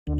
Hey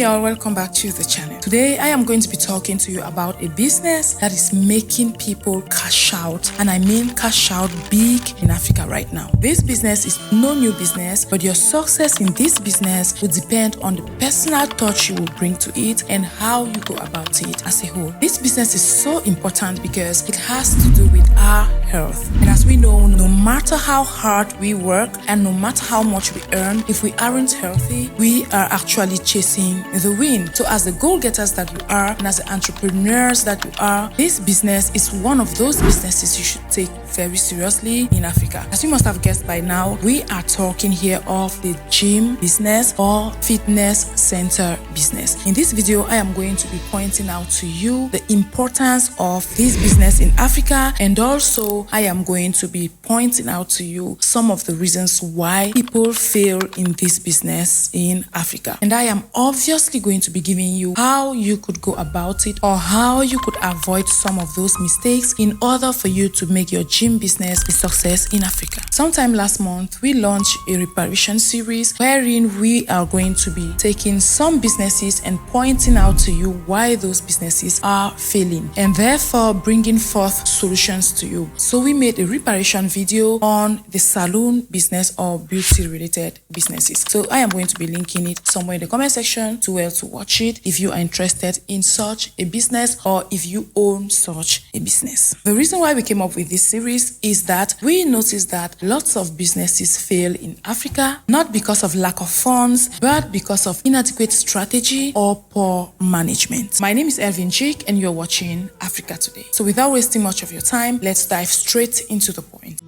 y'all, welcome back to the channel. Today I am going to be talking to you about a business that is making people cash out, and I mean cash out big in Africa right now. This business is no new business, but your success in this business will depend on the personal touch you will bring to it and how you go about it as a whole. This business is so important because it has to do with our health. And as we know, no matter how hard we work and no matter how much we earn, if we aren't healthy, we are actually chasing the wind. So as the goal-getters that you are and as the entrepreneurs that you are, this business is one of those businesses you should take very seriously in Africa. As you must have guessed by now, we are talking here of the gym business or fitness center business. In this video, I am going to be pointing out to you the importance of this business in Africa, and also I am going to be pointing out to you some of the reasons why people fail in this business in Africa. And I am obviously going to be giving you how you could go about it or how you could avoid some of those mistakes in order for you to make your gym business a success in Africa. Sometime last month, we launched a reparation series wherein we are going to be taking some businesses and pointing out to you why those businesses are failing and therefore bringing forth solutions to you. So we made a reparation video on the salon business or beauty related businesses. So I am going to be linking it somewhere in the comment section to where to watch it if you are interested in such a business or if you own such a business. The reason why we came up with this series is that we noticed that lots of businesses fail in Africa, not because of lack of funds, but because of inadequate strategy or poor management. My name is Elvin Jik and you're watching Africa Today. So without wasting much of your time, let's dive straight into the point.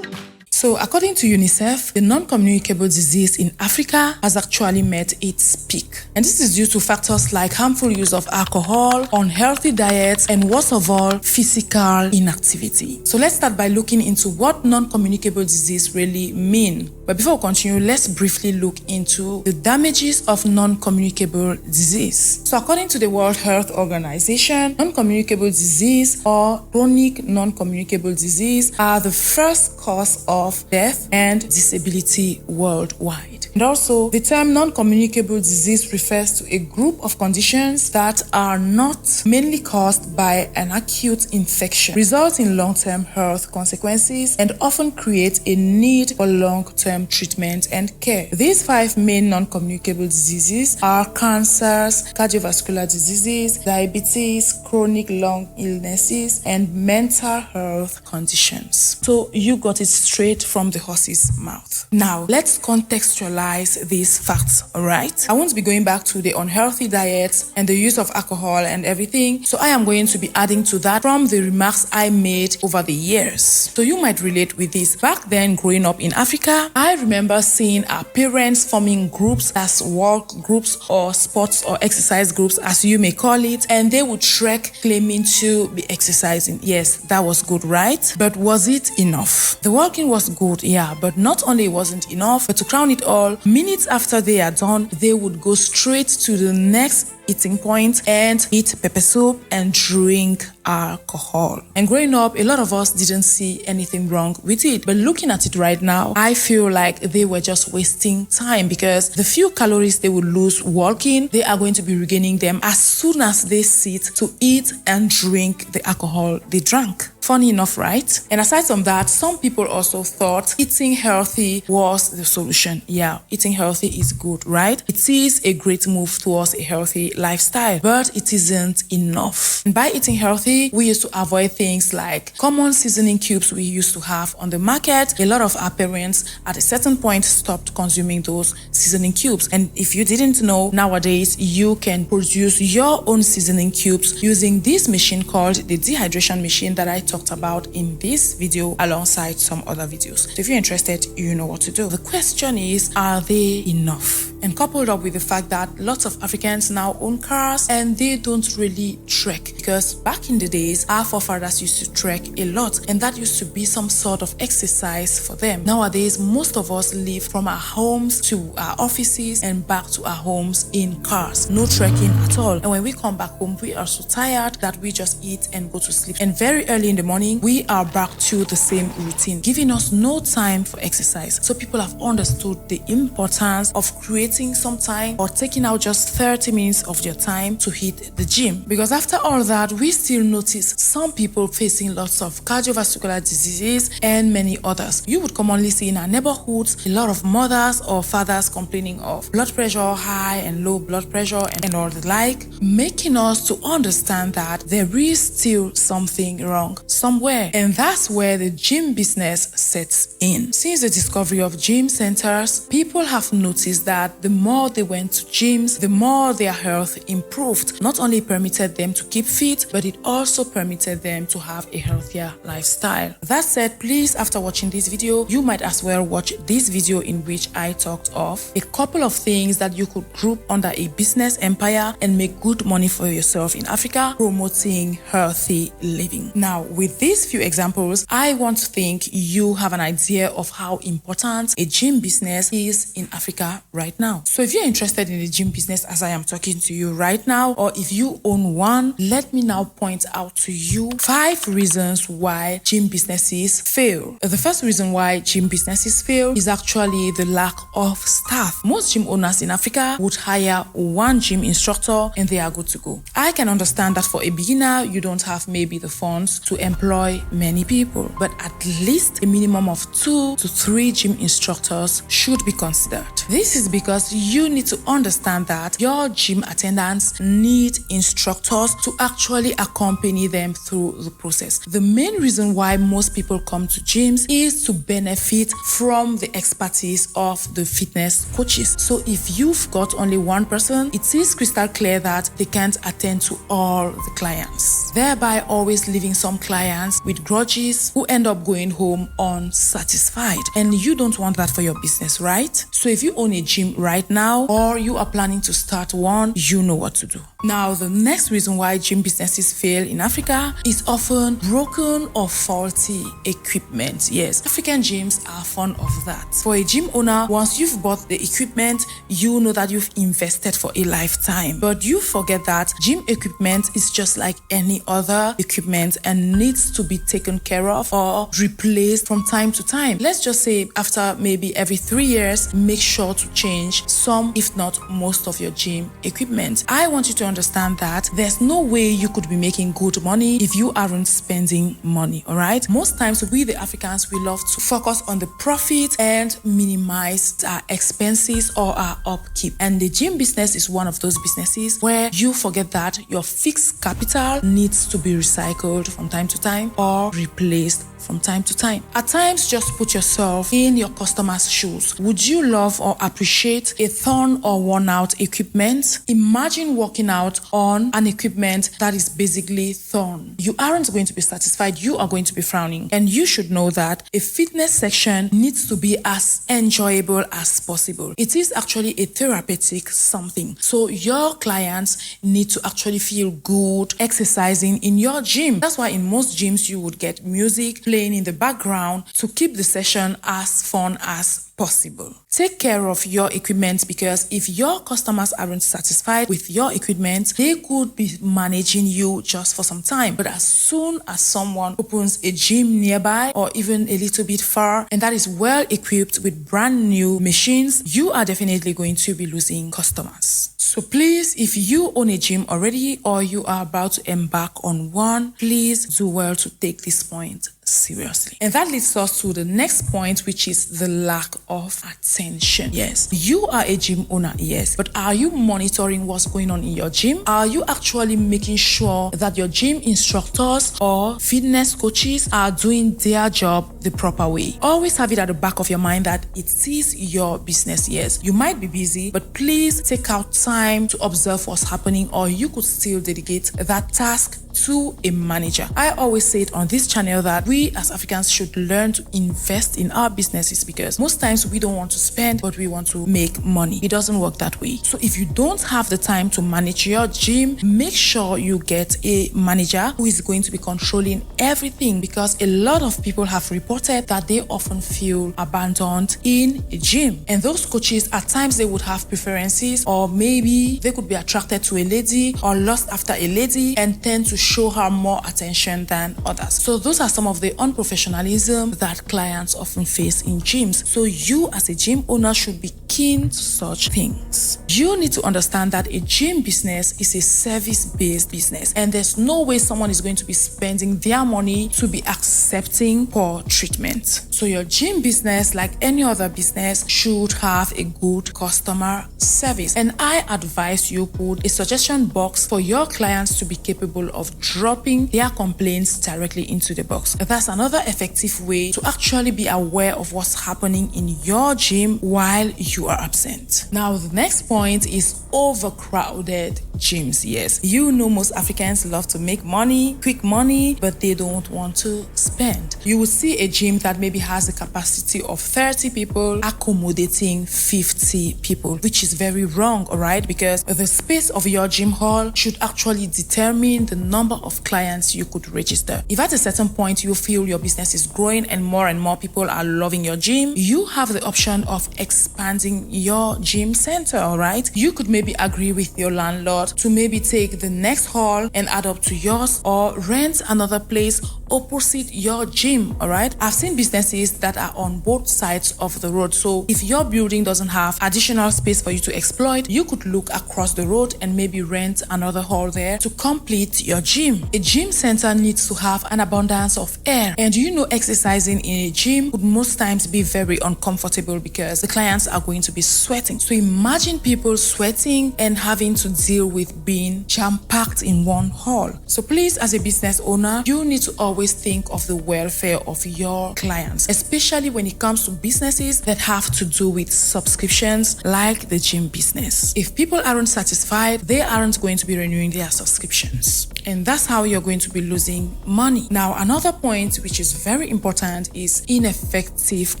So according to UNICEF, the non-communicable disease in Africa has actually met its peak. And this is due to factors like harmful use of alcohol, unhealthy diets, and worst of all, physical inactivity. So let's start by looking into what non-communicable disease really mean. But before we continue, let's briefly look into the damages of non-communicable disease. So according to the World Health Organization, non-communicable disease or chronic non-communicable disease are the first cause of death and disability worldwide. And also, the term non-communicable disease refers to a group of conditions that are not mainly caused by an acute infection, result in long-term health consequences, and often create a need for long-term treatment and care. These 5 main non-communicable diseases are cancers, cardiovascular diseases, diabetes, chronic lung illnesses, and mental health conditions. So you got it straight from the horse's mouth. Now, let's contextualize these facts, alright? I won't be going back to the unhealthy diets and the use of alcohol and everything, so I am going to be adding to that from the remarks I made over the years. So you might relate with this. Back then, growing up in Africa, I remember seeing our parents forming groups as work groups or sports or exercise groups, as you may call it, and they would trek claiming to be exercising. Yes, that was good, right? But was it enough? The walking was good, yeah, but not only wasn't enough, but to crown it all, minutes after they are done, they would go straight to the next eating point and eat pepper soup and drink alcohol. And growing up, a lot of us didn't see anything wrong with it. But looking at it right now, I feel like they were just wasting time because the few calories they would lose walking, they are going to be regaining them as soon as they sit to eat and drink the alcohol they drank. Funny enough, right? And aside from that, some people also thought eating healthy was the solution. Yeah, eating healthy is good, right? It is a great move towards a healthy lifestyle, but it isn't enough. And by eating healthy, we used to avoid things like common seasoning cubes we used to have on the market. A lot of our parents at a certain point stopped consuming those seasoning cubes. And if you didn't know, nowadays you can produce your own seasoning cubes using this machine called the dehydration machine that I talked about in this video alongside some other videos. So if you're interested, you know what to do. The question is, are they enough? And coupled up with the fact that lots of Africans now own cars and they don't really trek, because back in the days, our forefathers used to trek a lot and that used to be some sort of exercise for them. Nowadays, most of us live from our homes to our offices and back to our homes in cars. No trekking at all. And when we come back home, we are so tired that we just eat and go to sleep. And very early in the morning, we are back to the same routine, giving us no time for exercise. So people have understood the importance of creating some time or taking out just 30 minutes of your time to hit the gym. Because after all that, we still notice some people facing lots of cardiovascular diseases and many others. You would commonly see in our neighborhoods a lot of mothers or fathers complaining of blood pressure, high and low blood pressure and all the like, making us to understand that there is still something wrong somewhere. And that's where the gym business sets in. Since the discovery of gym centers, people have noticed that the more they went to gyms, the more their health improved. Not only permitted them to keep fit, but it also permitted them to have a healthier lifestyle. That said, please, after watching this video, you might as well watch this video in which I talked of a couple of things that you could group under a business empire and make good money for yourself in Africa, promoting healthy living. Now, with these few examples, I want to think you have an idea of how important a gym business is in Africa right now. So if you're interested in the gym business as I am talking to you right now, or if you own one, let me now point out to you 5 reasons why gym businesses fail. The first reason why gym businesses fail is actually the lack of staff. Most gym owners in Africa would hire one gym instructor and they are good to go. I can understand that for a beginner, you don't have maybe the funds to employ many people, but at least a minimum of 2 to 3 gym instructors should be considered. This is because you need to understand that your gym attendants need instructors to actually accompany them through the process. The main reason why most people come to gyms is to benefit from the expertise of the fitness coaches. So if you've got only one person, it is crystal clear that they can't attend to all the clients, thereby always leaving some clients with grudges who end up going home unsatisfied. And you don't want that for your business, right? So if you own a gym right now or you are planning to start one, you know what to do. Now, the next reason why gym businesses fail in Africa is often broken or faulty equipment. Yes, African gyms are fond of that. For a gym owner, once you've bought the equipment, you know that you've invested for a lifetime. But you forget that gym equipment is just like any other equipment and needs to be taken care of or replaced from time to time. Let's just say after maybe every 3 years, make sure to change some, if not most of your gym equipment. I want you to understand that there's no way you could be making good money if you aren't spending money, all right? Most times we, the Africans, we love to focus on the profit and minimize our expenses or our upkeep. And the gym business is one of those businesses where you forget that your fixed capital needs to be recycled from time to time or replaced from time to time. At times, just put yourself in your customer's shoes. Would you love or appreciate a torn or worn out equipment? Imagine working out on an equipment that is basically torn. You aren't going to be satisfied. You are going to be frowning. And you should know that a fitness section needs to be as enjoyable as possible. It is actually a therapeutic something. So your clients need to actually feel good exercising in your gym. That's why in most gyms you would get music playing in the background to keep the session as fun as possible. Take care of your equipment, because if your customers aren't satisfied with your equipment, they could be managing you just for some time. But as soon as someone opens a gym nearby or even a little bit far and that is well equipped with brand new machines, you are definitely going to be losing customers. So please, if you own a gym already or you are about to embark on one, please do well to take this point seriously. And that leads us to the next point, which is the lack of attention. Yes, you are a gym owner, yes, but are you monitoring what's going on in your gym? Are you actually making sure that your gym instructors or fitness coaches are doing their job the proper way? Always have it at the back of your mind that it is your business. Yes, you might be busy, but please take out time to observe what's happening, or you could still dedicate that task to a manager. I always say it on this channel that we we as Africans should learn to invest in our businesses, because most times we don't want to spend, but we want to make money. It doesn't work that way. So if you don't have the time to manage your gym, make sure you get a manager who is going to be controlling everything, because a lot of people have reported that they often feel abandoned in a gym. And those coaches, at times they would have preferences, or maybe they could be attracted to a lady or lust after a lady and tend to show her more attention than others. So those are some of the unprofessionalism that clients often face in gyms. So you as a gym owner should be keen to such things. You need to understand that a gym business is a service-based business, and there's no way someone is going to be spending their money to be accepting poor treatment. So your gym business, like any other business, should have a good customer service. And I advise you put a suggestion box for your clients to be capable of dropping their complaints directly into the box. That's another effective way to actually be aware of what's happening in your gym while you are absent. Now, the next point is overcrowded gyms. Yes, you know most Africans love to make money, quick money, but they don't want to spend. You will see a gym that maybe has a capacity of 30 people accommodating 50 people, which is very wrong, all right? Because the space of your gym hall should actually determine the number of clients you could register. If at a certain point you feel your business is growing and more people are loving your gym, you have the option of expanding your gym center, all right? You could maybe agree with your landlord to maybe take the next hall and add up to yours, or rent another place opposite your gym, all right? I've seen businesses that are on both sides of the road. So if your building doesn't have additional space for you to exploit, you could look across the road and maybe rent another hall there to complete your gym. A gym center needs to have an abundance of air, and you know exercising in a gym would most times be very uncomfortable because the clients are going to be sweating. So imagine people sweating and having to deal with being jam-packed in one hall. So please, as a business owner, you need to always think of the welfare of your clients, especially when it comes to businesses that have to do with subscriptions like the gym business. If people aren't satisfied, they aren't going to be renewing their subscriptions. And that's how you're going to be losing money. Now, another point which is very important is ineffective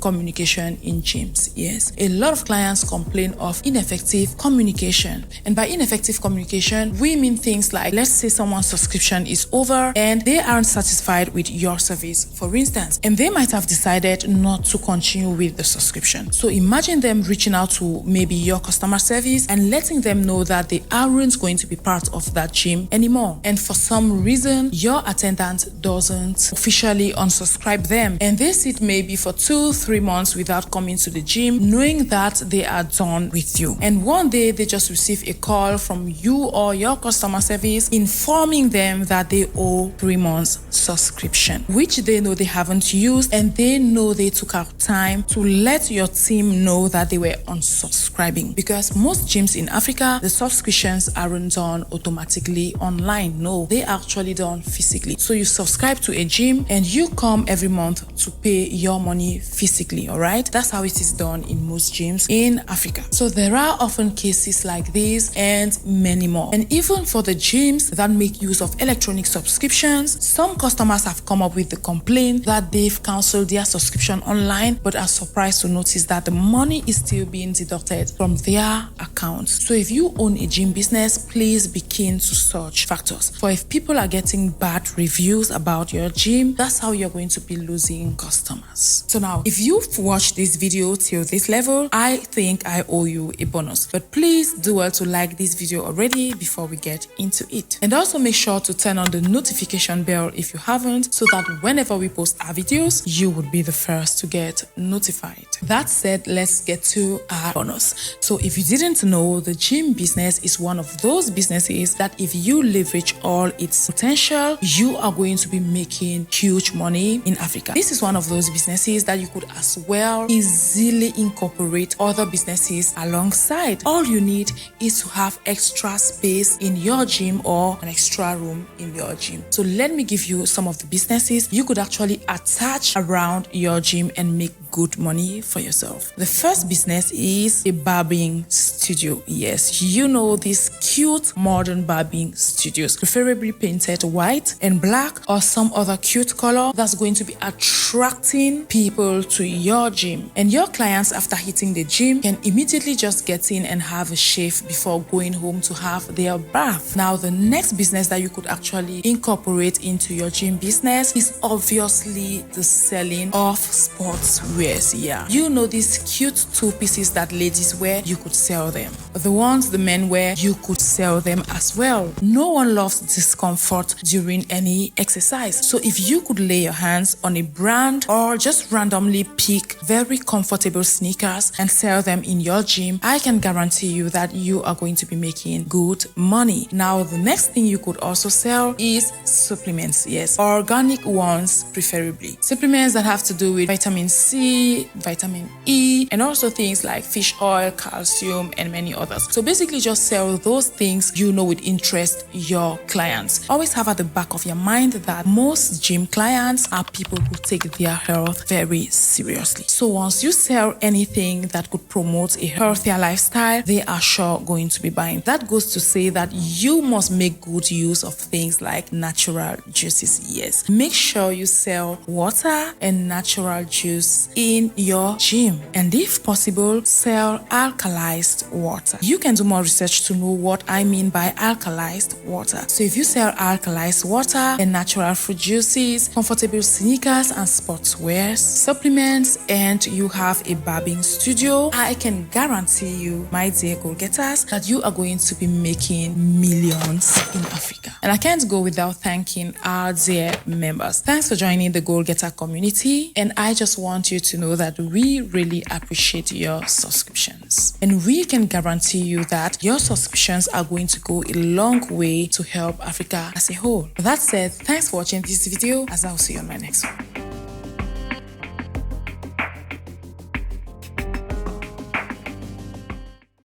communication in gyms. Yes, a lot of clients complain of ineffective communication. And by ineffective communication, we mean things like, let's say someone's subscription is over and they aren't satisfied with your service, for instance, and they might have decided not to continue with the subscription. So imagine them reaching out to maybe your customer service and letting them know that they aren't going to be part of that gym anymore. And for some reason, your attendant doesn't officially unsubscribe them, and they sit maybe for 2-3 months without coming to the gym, knowing that they are done with you. And one day they just receive a call from you or your customer service informing them that they owe 3 months subscription, which they know they haven't used, and they know they took out time to let your team know that they were unsubscribing. Because most gyms in Africa, the subscriptions aren't done automatically online. No, they actually done physically. So you subscribe to a gym and you come every month to pay your money physically, all right? That's how it is done in most gyms in Africa. So there are often cases like this and many more. And even for the gyms that make use of electronic subscriptions, some customers have come up with the complaint that they've canceled their subscription online, but are surprised to notice that the money is still being deducted from their account. So if you own a gym business, please be keen to such factors. For if people are getting bad reviews about your gym, that's how you're going to be losing customers. So now, if you've watched this video till this level, I think I owe you a bonus. But please do well to like this video already before we get into it. And also make sure to turn on the notification bell if you haven't, so that whenever we post our videos, you would be the first to get notified. That said, let's get to our bonus. So if you didn't know, the gym business is one of those businesses that if you leverage all its potential, you are going to be making huge money in Africa. This is one of those businesses that you could as well easily incorporate other businesses alongside. All you need is to have extra space in your gym or an extra room in your gym. So let me give you some of the businesses you could actually attach around your gym and make good money for yourself. The first business is a barbing studio. Yes, you know, these cute modern modern barbing studios, preferably painted white and black or some other cute color that's going to be attracting people to your gym. And your clients, after hitting the gym, can immediately just get in and have a shave before going home to have their bath. Now, the next business that you could actually incorporate into your gym business is obviously the selling of sportswears. Yeah, you know these cute two pieces that ladies wear, you could sell them. The ones the men wear, you could sell them as well. No one loves discomfort during any exercise. So if you could lay your hands on a brand or just randomly pick very comfortable sneakers and sell them in your gym, I can guarantee you that you are going to be making good money. Now, the next thing you could also sell is supplements. Yes, organic ones preferably. Supplements that have to do with vitamin C, vitamin E, and also things like fish oil, calcium, and many others. So basically just sell those things you know would interest your clients. Always have at the back of your mind that most gym clients are people who take their health very seriously. So once you sell anything that could promote a healthier lifestyle, they are sure going to be buying. That goes to say that you must make good use of things like natural juices. Yes, make sure you sell water and natural juice in your gym, and if possible, sell alkalized water. You can do more research to know what I mean by alkalized water. So if you sell alkalized water and natural fruit juices, comfortable sneakers and sportswear, supplements, and you have a barbing studio, I can guarantee you, my dear goal-getters, that you are going to be making millions in Africa. And I can't go without thanking our dear members. Thanks for joining the Goal-Getter community, and I just want you to know that we really appreciate your subscriptions, and we can guarantee you that your subscriptions are going to go a long way to help Africa as a whole. That said, thanks for watching this video, as I'll see you on my next one.